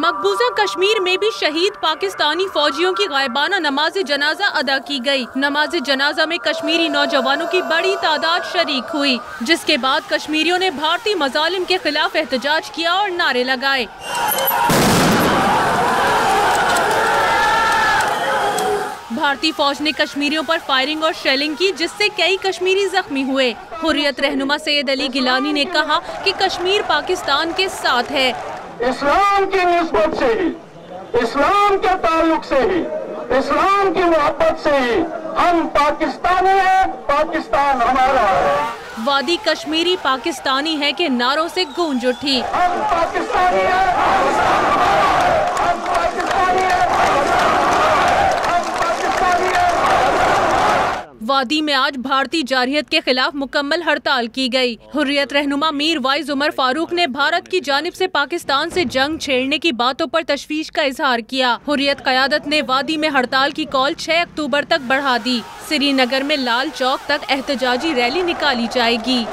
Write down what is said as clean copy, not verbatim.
مقبوضہ کشمیر میں بھی شہید پاکستانی فوجیوں کی غائبانہ نماز جنازہ ادا کی گئی۔ نماز جنازہ میں کشمیری نوجوانوں کی بڑی تعداد شریک ہوئی، جس کے بعد کشمیریوں نے بھارتی مظالم کے خلاف احتجاج کیا اور نعرے لگائے۔ بھارتی فوج نے کشمیریوں پر فائرنگ اور شیلنگ کی، جس سے کئی کشمیری زخمی ہوئے۔ حریت رہنما سید علی گیلانی نے کہا کہ کشمیر پاکستان کے ساتھ ہے۔ اسلام کی نسبت سے ہی، اسلام کے تعلق سے ہی، اسلام کی محبت سے ہی ہم پاکستانی ہیں، پاکستان ہمارا ہے۔ وادی کشمیری پاکستانی ہے کے نعروں سے گونج اٹھی۔ ہم پاکستانی ہیں، پاکستان ہمارا ہے، ہم پاکستانی ہیں، وادی میں آج بھارتی جارحیت کے خلاف مکمل ہڑتال کی گئی۔ حریت رہنما میر وائز عمر فاروق نے بھارت کی جانب سے پاکستان سے جنگ چھیڑنے کی باتوں پر تشویش کا اظہار کیا۔ حریت قیادت نے وادی میں ہڑتال کی کال 6 اکتوبر تک بڑھا دی۔ سری نگر میں لال چوک تک احتجاجی ریلی نکالی جائے گی۔